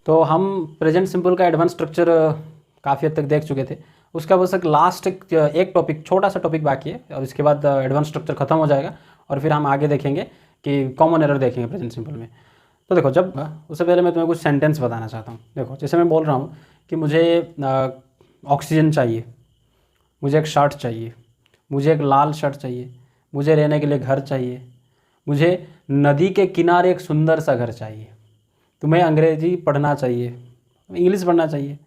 तो हम present simple का एडवांस स्ट्रक्चर काफ़ी हद तक देख चुके थे। उसका बस एक लास्ट एक टॉपिक, छोटा सा टॉपिक बाकी है, और इसके बाद एडवांस स्ट्रक्चर खत्म हो जाएगा और फिर हम आगे देखेंगे कि कॉमन एरर देखेंगे प्रेजेंट सिंपल में। तो देखो, जब उससे पहले मैं तुम्हें कुछ सेंटेंस बताना चाहता हूँ। देखो, जैसे मैं बोल रहा हूँ कि मुझे ऑक्सीजन चाहिए, मुझे एक शर्ट चाहिए, मुझे एक लाल शर्ट चाहिए, मुझे रहने के लिए घर चाहिए, मुझे नदी के किनारे एक सुंदर सा घर चाहिए, तुम्हें अंग्रेजी पढ़ना चाहिए, इंग्लिश पढ़ना चाहिए,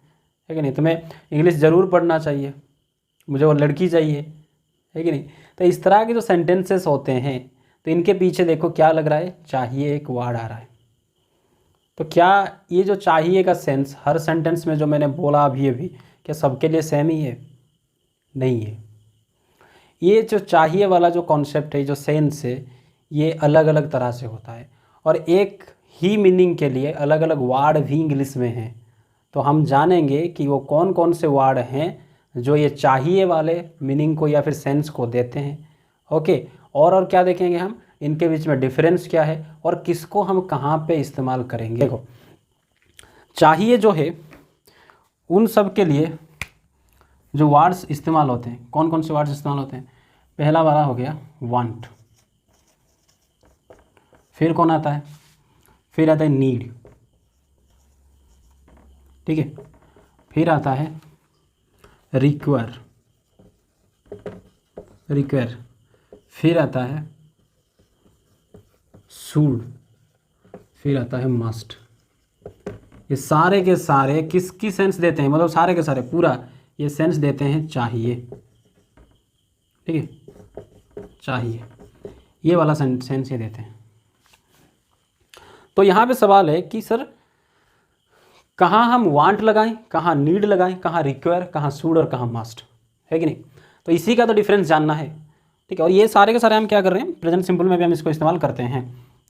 है कि नहीं, तुम्हें इंग्लिश ज़रूर पढ़ना चाहिए, मुझे वो लड़की चाहिए, है कि नहीं। तो इस तरह के जो सेंटेंसेस होते हैं, तो इनके पीछे देखो क्या लग रहा है, चाहिए एक वर्ड आ रहा है। तो क्या ये जो चाहिए का सेंस हर सेंटेंस में जो मैंने बोला अभी क्या सबके लिए सेम ही है? नहीं है। ये जो चाहिए वाला जो कॉन्सेप्ट है, जो सेंस है, ये अलग अलग तरह से होता है और एक ही मीनिंग के लिए अलग अलग वर्ड भी इंग्लिश में हैं। तो हम जानेंगे कि वो कौन कौन से वर्ड हैं जो ये चाहिए वाले मीनिंग को या फिर सेंस को देते हैं। ओके, और क्या देखेंगे हम, इनके बीच में डिफरेंस क्या है और किसको हम कहाँ पे इस्तेमाल करेंगे। देखो, चाहिए जो है उन सब के लिए जो वर्ड्स इस्तेमाल होते हैं, कौन कौन से वर्ड्स इस्तेमाल होते हैं। पहला वाला हो गया वांट, फिर कौन आता है, फिर आता है नीड, ठीक है, फिर आता है रिक्वायर, फिर आता है शुड, फिर आता है मस्ट। ये सारे के सारे किसकी सेंस देते हैं, मतलब सारे के सारे पूरा ये सेंस देते हैं चाहिए, ठीक है, चाहिए, ये वाला सेंस ये देते हैं। तो यहाँ पे सवाल है कि सर कहाँ हम वांट लगाएं, कहाँ नीड लगाएं, कहाँ रिक्वायर, कहाँ शुड और कहाँ मस्ट, है कि नहीं। तो इसी का तो डिफरेंस जानना है, ठीक है। और ये सारे के सारे हम क्या कर रहे हैं, प्रेजेंट सिंपल में भी हम इसको इस्तेमाल करते हैं।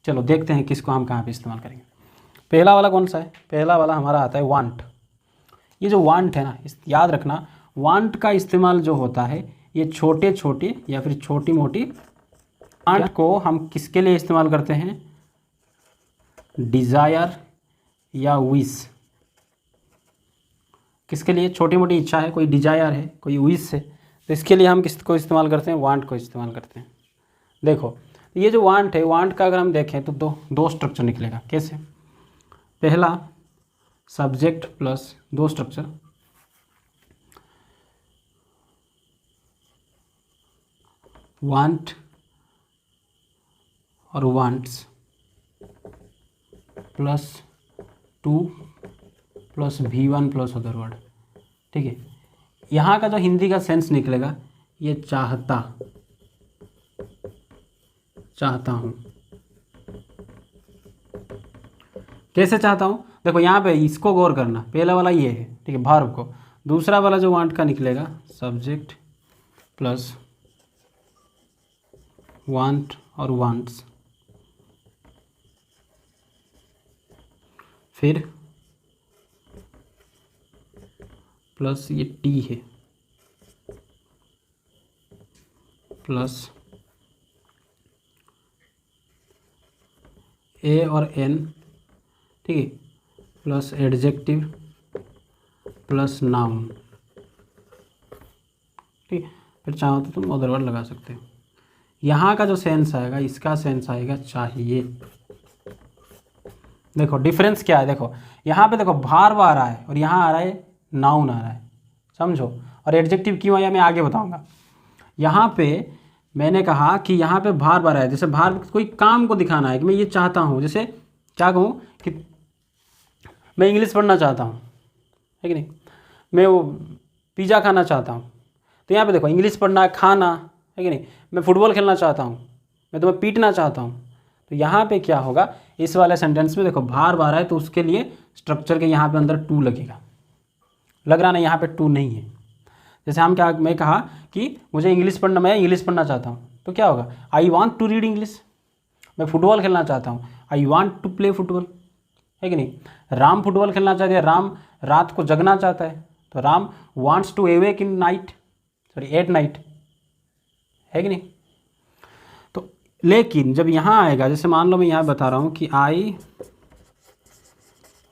चलो देखते हैं किसको हम कहाँ पे इस्तेमाल करेंगे। पहला वाला कौन सा है, पहला वाला हमारा आता है वांट। ये जो वांट है ना, याद रखना, वांट का इस्तेमाल जो होता है ये छोटे छोटे या फिर छोटी मोटी वांट को हम किसके लिए इस्तेमाल करते हैं, डिज़ायर या विश, किसके लिए, छोटी मोटी इच्छा है, कोई डिज़ायर है, कोई विश है, तो इसके लिए हम किसको इस्तेमाल करते हैं, वांट को इस्तेमाल करते हैं। देखो, ये जो वांट है, वांट का अगर हम देखें तो दो स्ट्रक्चर निकलेगा। कैसे, पहला सब्जेक्ट प्लस दो स्ट्रक्चर, वांट और wants plus two plus V1 plus other word, ठीक है। यहाँ का जो हिंदी का सेंस निकलेगा ये चाहता हूँ। कैसे चाहता हूँ, देखो यहाँ पे इसको गौर करना, पहला वाला ये है, ठीक है, वर्ब को। दूसरा वाला जो वांट का निकलेगा सब्जेक्ट प्लस वांट और वांट्स, फिर प्लस ये टी है प्लस ए और एन, ठीक है, प्लस एडजेक्टिव प्लस नाउन, ठीक है। फिर चाहो तो तुम अदर वर्ड लगा सकते हो। यहाँ का जो सेंस आएगा, इसका सेंस आएगा चाहिए। देखो डिफरेंस क्या है, देखो यहाँ पे देखो भार आ रहा है और यहाँ आ रहा है नाउन आ रहा है, समझो। और एडजेक्टिव क्यों आया मैं आगे बताऊंगा। यहाँ पे मैंने कहा कि यहाँ पे भार आ रहा है, जैसे भार कोई काम को दिखाना है कि मैं ये चाहता हूँ, जैसे क्या कहूँ कि मैं इंग्लिश पढ़ना चाहता हूँ, है कि नहीं, मैं वो पिज़्ज़ा खाना चाहता हूँ। तो यहाँ पे देखो इंग्लिश पढ़ना, खाना, है कि नहीं, मैं फुटबॉल खेलना चाहता हूँ, मैं तुम्हें पीटना चाहता हूँ। तो यहाँ पे क्या होगा, इस वाले सेंटेंस में देखो भार आ रहा है तो उसके लिए स्ट्रक्चर के यहाँ पे अंदर टू लगेगा। लग रहा ना, यहाँ पे टू नहीं है। जैसे मैं कहा कि मुझे मैं इंग्लिश पढ़ना चाहता हूँ, तो क्या होगा, I want to read English. मैं फुटबॉल खेलना चाहता हूँ, I want to play football, है कि नहीं। राम फुटबॉल खेलना चाहते हैं, राम रात को जगना चाहता है, तो Ram wants to awake in night, at night, है कि नहीं। तो लेकिन जब यहाँ आएगा, जैसे मान लो मैं यहाँ बता रहा हूँ कि आई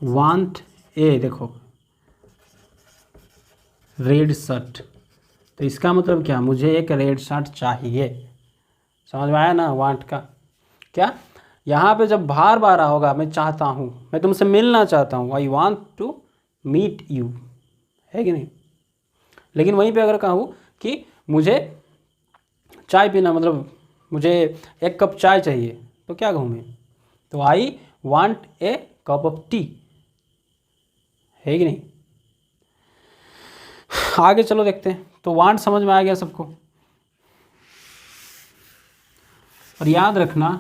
वांट ए, देखो रेड शर्ट, तो इसका मतलब क्या, मुझे एक रेड शर्ट चाहिए। समझ में आया ना वांट का क्या। यहाँ पे जब बार बार होगा मैं चाहता हूँ, मैं तुमसे मिलना चाहता हूँ, I want to meet you, है कि नहीं। लेकिन वहीं पे अगर कहूँ कि मुझे चाय पीना, मतलब मुझे एक कप चाय चाहिए, तो क्या कहूँ मैं, तो आई want A cup of T, है कि नहीं। आगे चलो देखते हैं। तो वांट समझ में आ गया सबको। और याद रखना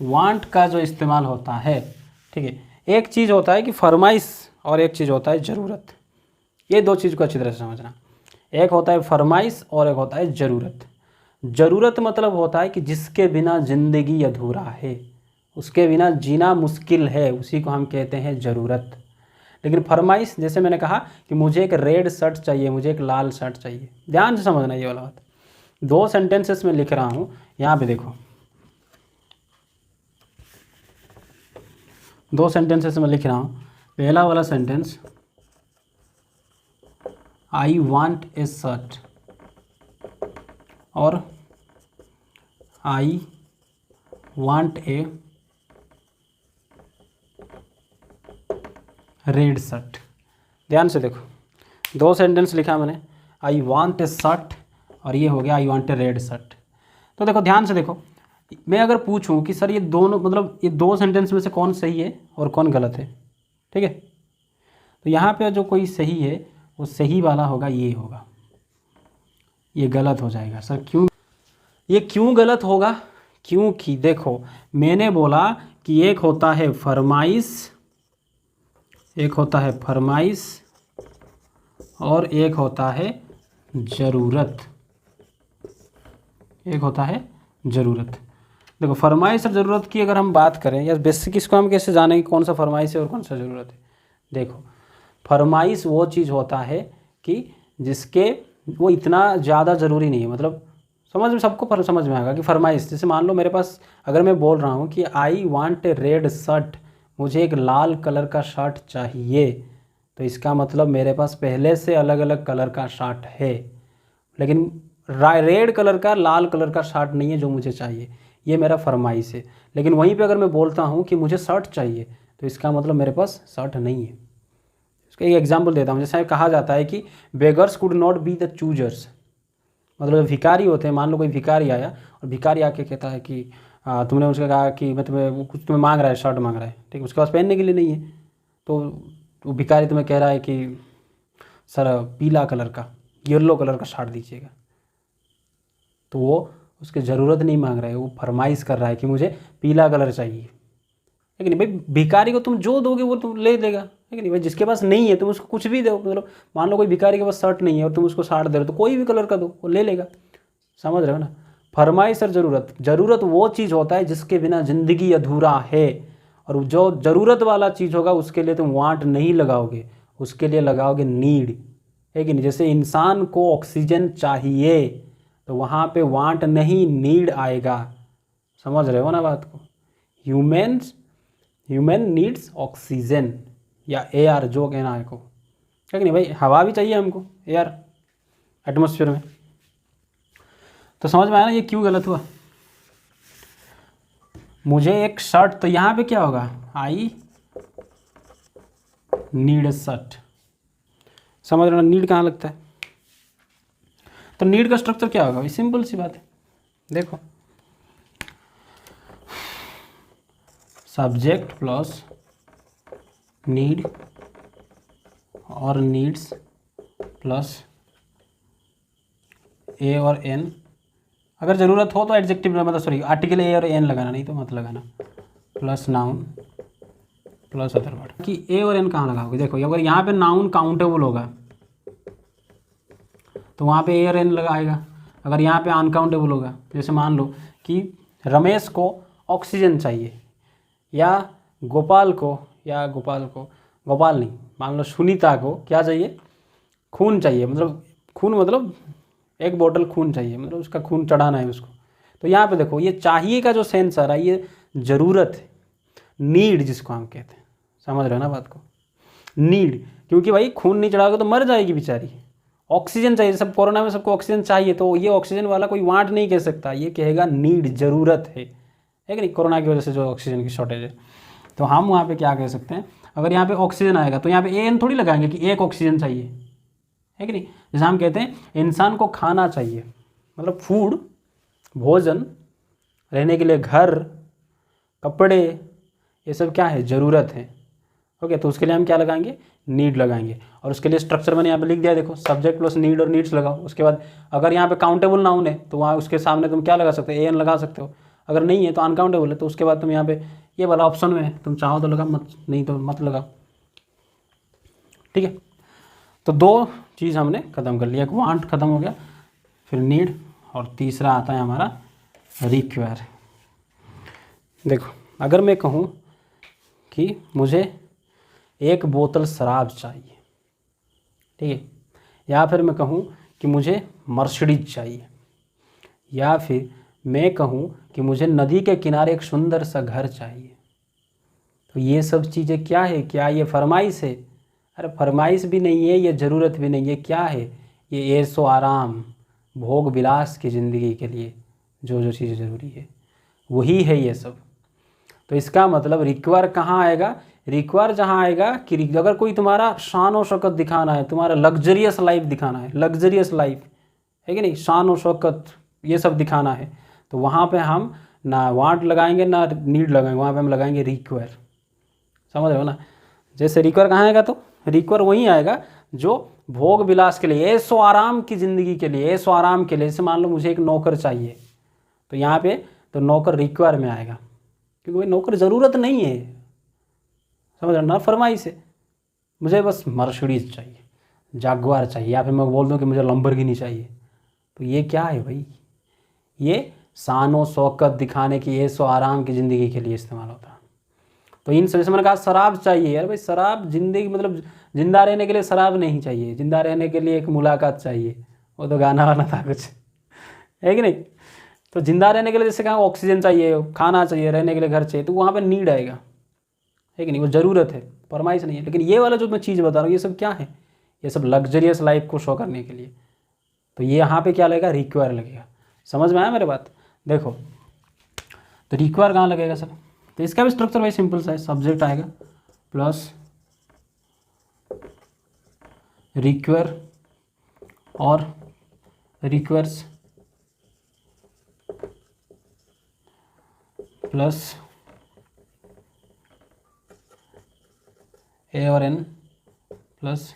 वांट का जो इस्तेमाल होता है, ठीक है, एक चीज़ होता है कि फरमाइश और एक चीज़ होता है ज़रूरत। ये दो चीज़ को अच्छी तरह से समझना। एक होता है फरमाइश और एक होता है ज़रूरत। ज़रूरत मतलब होता है कि जिसके बिना ज़िंदगी अधूरा है, उसके बिना जीना मुश्किल है, उसी को हम कहते हैं ज़रूरत। लेकिन फरमाइश, जैसे मैंने कहा कि मुझे एक रेड शर्ट चाहिए, मुझे एक लाल शर्ट चाहिए, ध्यान से समझना ये वाला बात। दो सेंटेंसेस में लिख रहा हूँ, यहाँ पे देखो, दो सेंटेंसेस में लिख रहा हूँ। पहला वाला sentence, I want a shirt, और I want a red shirt. ध्यान से देखो, दो सेंटेंस लिखा मैंने, आई वांट ए शर्ट और ये हो गया आई वांट ए रेड शर्ट। तो देखो ध्यान से देखो, मैं अगर पूछूं कि सर ये दोनों, मतलब ये दो सेंटेंस में से कौन सही है और कौन गलत है, ठीक है, तो यहाँ पे जो कोई सही है वो सही वाला होगा, ये होगा, ये गलत हो जाएगा। सर क्यों, ये क्यों गलत होगा, क्योंकि देखो मैंने बोला कि एक होता है फरमाइश, एक होता है फरमाइश और एक होता है ज़रूरत, एक होता है ज़रूरत। देखो फरमाइश और ज़रूरत की अगर हम बात करें, या बेसिक इसको हम कैसे जानेंगे कौन सा फरमाइश है और कौन सा ज़रूरत है। देखो फरमाइश वो चीज़ होता है कि जिसके वो इतना ज़्यादा ज़रूरी नहीं है, मतलब समझ में सबको समझ में आएगा कि फरमाइश, जैसे मान लो मेरे पास अगर मैं बोल रहा हूँ कि आई वांट ए रेड शर्ट, मुझे एक लाल कलर का शर्ट चाहिए, तो इसका मतलब मेरे पास पहले से अलग अलग कलर का शर्ट है, लेकिन रेड कलर का लाल कलर का शर्ट नहीं है जो मुझे चाहिए, ये मेरा फरमाइश है। लेकिन वहीं पे अगर मैं बोलता हूँ कि मुझे शर्ट चाहिए, तो इसका मतलब मेरे पास शर्ट नहीं है। इसका एक एग्जांपल देता हूँ, जैसे कहा जाता है कि beggars could not be the choosers, मतलब भिखारी होते हैं, मान लो कोई भिखारी आया और भिखारी आके कहता है कि तुमने उससे कहा कि मैं तुम्हें कुछ तुम्हें मांग रहा है, शर्ट मांग रहा है, ठीक है, उसके पास पहनने के लिए नहीं है, तो वो भिखारी तुम्हें कह रहा है कि सर पीला कलर का, येलो कलर का शर्ट दीजिएगा, तो वो उसकी ज़रूरत नहीं मांग रहा है, वो फरमाइश कर रहा है कि मुझे पीला कलर चाहिए, है कि नहीं। भाई भिखारी को तुम जो दोगे वो तुम ले देगा, है कि नहीं। भाई जिसके पास नहीं है तुम उसको कुछ भी दो, मतलब मान लो कोई भिखारी के पास शर्ट नहीं है और तुम उसको शर्ट दे रहे हो, तो कोई भी कलर का दो वो ले लेगा। समझ रहे हो ना। फरमाइश और ज़रूरत, ज़रूरत वो चीज़ होता है जिसके बिना ज़िंदगी अधूरा है, और जो ज़रूरत वाला चीज़ होगा उसके लिए तुम वांट नहीं लगाओगे, उसके लिए लगाओगे नीड, है कि नहीं। जैसे इंसान को ऑक्सीजन चाहिए, तो वहाँ पे वांट नहीं नीड आएगा। समझ रहे हो ना बात को। ह्यूमन नीड्स ऑक्सीजन या एयर, जो कहना है को, है कि नहीं। भाई हवा भी चाहिए हमको, एयर एटमॉस्फेयर में। तो समझ में आया ना ये क्यों गलत हुआ। मुझे एक शर्ट, तो यहाँ पे क्या होगा, आई नीड ए शर्ट। समझ रहे हो, नीड कहाँ लगता है। तो नीड का स्ट्रक्चर क्या होगा, सिंपल सी बात है, देखो सब्जेक्ट प्लस नीड और नीड्स प्लस ए और एन, अगर ज़रूरत हो तो एडजेक्टिव, मतलब सॉरी आर्टिकल ए और एन लगाना, नहीं तो मत लगाना, plus noun plus other word. कि ए और एन कहाँ लगाओगे, देखो अगर यहाँ पे नाउन काउंटेबल होगा तो वहाँ पे ए और एन लगाएगा, अगर यहाँ पे अनकाउंटेबल होगा, जैसे मान लो कि रमेश को ऑक्सीजन चाहिए, या गोपाल को गोपाल नहीं, मान लो सुनीता को क्या चाहिए, खून चाहिए, मतलब खून मतलब एक बोतल खून चाहिए, मतलब उसका खून चढ़ाना है उसको। तो यहाँ पे देखो ये चाहिए का जो सेंस आ रहा है ये ज़रूरत है, नीड जिसको हम कहते हैं। समझ रहे हो ना बात को। नीड, क्योंकि भाई खून नहीं चढ़ाओगे तो मर जाएगी बेचारी। ऑक्सीजन चाहिए, सब कोरोना में सबको ऑक्सीजन चाहिए, तो ये ऑक्सीजन वाला कोई वांट नहीं कह सकता, ये कहेगा नीड, ज़रूरत है कि नहीं, कोरोना की वजह से जो ऑक्सीजन की शॉर्टेज है। तो हम वहाँ पे क्या कह सकते हैं, अगर यहाँ पे ऑक्सीजन आएगा तो यहाँ पे एन थोड़ी लगाएंगे कि एक ऑक्सीजन चाहिए, है कि नहीं। जैसे हम कहते हैं इंसान को खाना चाहिए, मतलब फूड, भोजन, रहने के लिए घर, कपड़े, ये सब क्या है, ज़रूरत है। ओके, तो उसके लिए हम क्या लगाएंगे, नीड लगाएंगे। और उसके लिए स्ट्रक्चर मैंने यहाँ पे लिख दिया, देखो सब्जेक्ट प्लस नीड और नीड्स लगाओ। उसके बाद अगर यहाँ पे काउंटेबल नाउन है तो वहाँ उसके सामने तुम क्या लगा सकते हो, एन लगा सकते हो। अगर नहीं है तो अनकाउंटेबल है, तो उसके बाद तुम यहाँ पे ये वाला ऑप्शन में है, तुम चाहो तो लगा, मत नहीं तो मत लगाओ, ठीक है। तो दो चीज़ हमने ख़त्म कर लिया, एक वांट ख़त्म हो गया, फिर नीड, और तीसरा आता है हमारा रिक्वायर। देखो अगर मैं कहूँ कि मुझे एक बोतल शराब चाहिए, ठीक है, या फिर मैं कहूँ कि मुझे मर्सिडीज चाहिए, या फिर मैं कहूँ कि मुझे नदी के किनारे एक सुंदर सा घर चाहिए, तो ये सब चीज़ें क्या है, क्या ये फरमाइश है? अरे फरमाइश भी नहीं है, ये ज़रूरत भी नहीं है, क्या है ये, ऐशो आराम, भोग विलास की ज़िंदगी के लिए जो जो चीज़ ज़रूरी है वही है ये सब। तो इसका मतलब रिक्वायर कहाँ आएगा, रिक्वायर जहाँ आएगा कि अगर कोई तुम्हारा शान और शौकत दिखाना है, तुम्हारा लग्जरियस लाइफ दिखाना है, लग्जरियस लाइफ है कि नहीं, शान और शौकत ये सब दिखाना है, तो वहाँ पे हम ना वांट लगाएंगे ना नीड लगाएंगे, वहाँ पे हम लगाएंगे रिक्वायर। समझ रहे हो ना। जैसे रिक्वायर कहाँ आएगा, तो रिक्वायर वहीं आएगा जो भोग विलास के लिए, ऐशो आराम की ज़िंदगी के लिए, ऐशो आराम के लिए। जैसे मान लो मुझे एक नौकर चाहिए, तो यहाँ पे तो नौकर रिक्वायर में आएगा, क्योंकि भाई नौकर ज़रूरत नहीं है, समझ रहे ना, फरमाइश है। मुझे बस मर्सिडीज चाहिए, जागवार चाहिए, या फिर मैं बोल दूँ कि मुझे लंबरगिनी चाहिए, तो ये क्या है भाई, ये शान शौकत दिखाने की, ऐशो आराम की ज़िंदगी के लिए इस्तेमाल होता है। तो इन जैसे मैंने कहा शराब चाहिए, यार भाई शराब ज़िंदगी मतलब ज़िंदा रहने के लिए शराब नहीं चाहिए, ज़िंदा रहने के लिए एक मुलाकात चाहिए, वो तो गाना वाला था कुछ, है कि नहीं। तो ज़िंदा रहने के लिए जैसे कहा ऑक्सीजन चाहिए, खाना चाहिए, रहने के लिए घर चाहिए, तो वहाँ पर नीड आएगा, है कि नहीं, वो ज़रूरत है, फरमाइश नहीं है। लेकिन ये वाला जो मैं चीज़ बता रहा हूँ ये सब क्या है, ये सब लग्जरियस लाइफ को शो करने के लिए, तो ये यहाँ पे क्या लगेगा, रिक्वायर लगेगा। समझ में आया मेरे बात। देखो तो रिक्वायर कहाँ लगेगा सर, तो इसका भी स्ट्रक्चर भाई सिंपल सा है, सब्जेक्ट आएगा प्लस रिक्वायर और रिक्वायर्स प्लस ए और an plus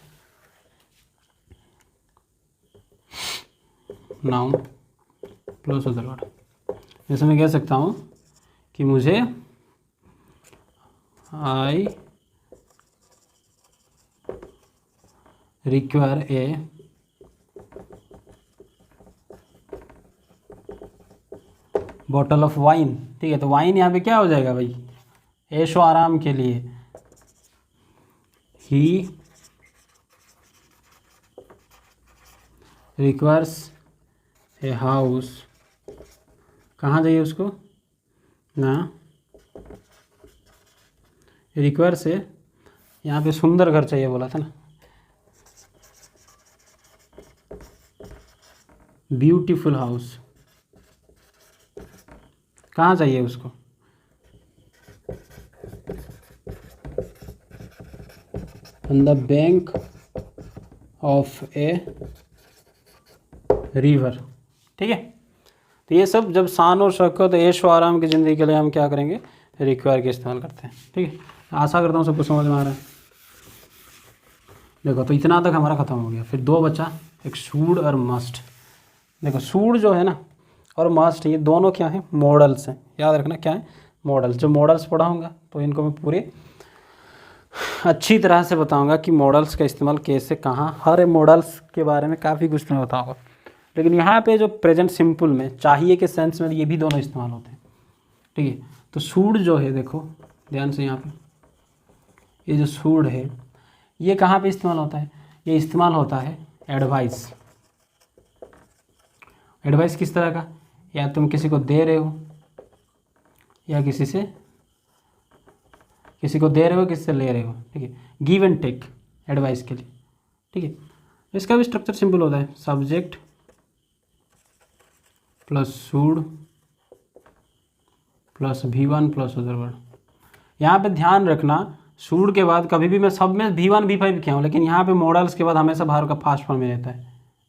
noun plus other word. जैसे मैं कह सकता हूँ कि मुझे I require a bottle of wine, ठीक है। तो वाइन यहाँ पे क्या हो जाएगा भाई, ऐशो आराम के लिए, ही रिक्वायर्स ए हाउस, कहाँ चाहिए उसको ना, रिक्वायर से यहाँ पे सुंदर घर चाहिए बोला था ना, ब्यूटीफुल हाउस, कहाँ चाहिए उसको, on the bank of a river, ठीक है। तो ये सब जब शान और शौकत, ऐशो आराम की ज़िंदगी के लिए हम क्या करेंगे, रिक्वायर के इस्तेमाल करते हैं, ठीक है। आशा करता हूँ सबको समझ में आ रहा है। देखो तो इतना तक हमारा ख़त्म हो गया, फिर दो बचा, एक शुड और मस्ट। देखो शुड जो है ना और मस्ट, ये दोनों क्या है, मॉडल्स हैं, याद रखना क्या है, मॉडल्स। जो मॉडल्स पढ़ाऊँगा तो इनको मैं पूरे अच्छी तरह से बताऊँगा कि मॉडल्स का इस्तेमाल कैसे, कहाँ, हर मॉडल्स के बारे में काफ़ी कुछ मैं बताऊँगा। लेकिन यहाँ पे जो प्रेजेंट सिंपल में चाहिए के सेंस में ये भी दोनों इस्तेमाल होते हैं, ठीक है। तो शुड जो है, देखो ध्यान से यहाँ पे, ये जो शुड है ये कहाँ पे इस्तेमाल होता है, ये इस्तेमाल होता है एडवाइस। एडवाइस किस तरह का, या तुम किसी को दे रहे हो या किसी से किसी को दे रहे हो, किसी से ले रहे हो, ठीक है। गिव एंड टेक एडवाइस के लिए, ठीक है। इसका भी स्ट्रक्चर सिंपल होता है, subject plus should plus V1 plus other word. यहाँ पे ध्यान रखना, शुड के बाद कभी भी मैं सब में V1 V5 किया हूँ, लेकिन यहाँ पे मॉडल्स के बाद हमेशा भार्व का फास्ट फॉर्म में रहता है,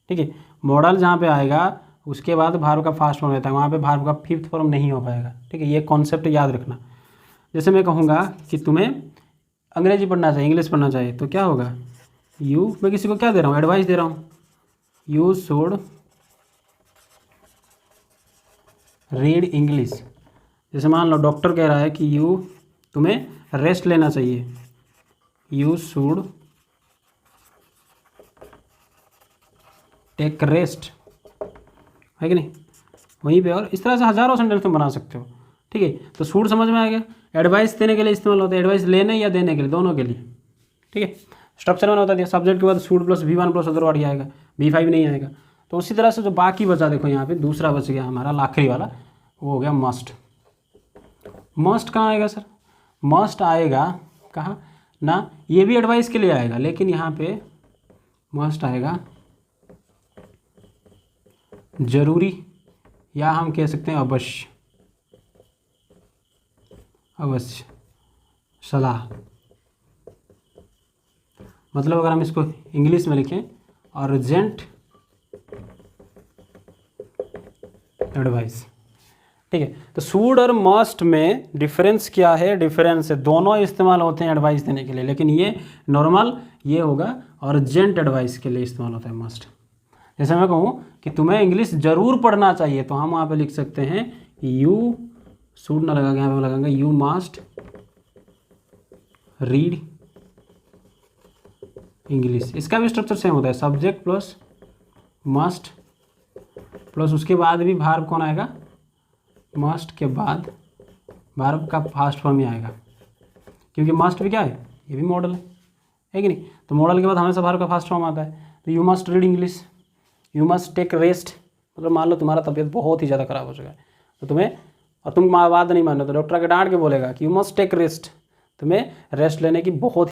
ठीक है। मॉडल जहाँ पे आएगा उसके बाद भार्व का फास्ट फॉर्म रहता है, वहाँ पे भार्व का फिफ्थ फॉर्म नहीं हो पाएगा, ठीक है। ये कॉन्सेप्ट याद रखना। जैसे मैं कहूँगा कि तुम्हें अंग्रेजी पढ़ना चाहिए, इंग्लिश पढ़ना चाहिए, तो क्या होगा, मैं किसी को क्या दे रहा हूँ, एडवाइस दे रहा हूँ, यू शुड रीड इंग्लिश। जैसे मान लो डॉक्टर कह रहा है कि तुम्हें रेस्ट लेना चाहिए, यू शुड टेक रेस्ट, है कि नहीं। वहीं पे और इस तरह से हज़ारों सेंटेंस तुम बना सकते हो, ठीक है। तो शुड समझ में आ गया, एडवाइस देने के लिए इस्तेमाल होता है, एडवाइस लेने या देने के लिए, दोनों के लिए, ठीक है। स्ट्रक्चर मैंने बता दिया, सब्जेक्ट के बाद should plus V1 plus other word आएगा, V5 नहीं आएगा। तो उसी तरह से जो बाकी बचा, देखो यहाँ पे दूसरा बच गया हमारा आखिरी वाला, वो हो गया मस्ट। मस्ट कहाँ आएगा सर, मस्ट आएगा कहाँ ना, ये भी एडवाइस के लिए आएगा, लेकिन यहाँ पे मस्ट आएगा जरूरी, या हम कह सकते हैं अवश्य, अवश्य सलाह। मतलब अगर हम इसको इंग्लिश में लिखें, अर्जेंट एडवाइस, ठीक है। तो शुड और मस्ट में डिफरेंस क्या है, डिफरेंस है, दोनों इस्तेमाल होते हैं एडवाइस देने के लिए, लेकिन ये नॉर्मल ये होगा अर्जेंट एडवाइस के लिए इस्तेमाल होता है मस्ट। जैसे मैं कहूँ कि तुम्हें इंग्लिश ज़रूर पढ़ना चाहिए, तो हम वहाँ पे लिख सकते हैं यू शुड ना लगा के यहाँ पे लगाएंगे यू मस्ट रीड इंग्लिश। इसका भी स्ट्रक्चर सेम होता है, सब्जेक्ट प्लस मस्ट प्लस उसके बाद भी भार्ब कौन आएगा, मस्ट के बाद भार्ब का फास्ट फॉर्म ही आएगा, क्योंकि मस्ट भी क्या है, ये भी मॉडल है कि नहीं। तो मॉडल के बाद हमेशा भार्ब का फास्ट फॉर्म आता है। तो you must read English, you must take rest, मतलब मान लो तुम्हारा तबीयत बहुत ही ज़्यादा खराब हो चुका है, तो तुम्हें, और तुम बात नहीं मान रहे, तो डॉक्टर के डांट के बोलेगा कि यू मस्ट टेक रेस्ट, तुम्हें रेस्ट लेने की बहुत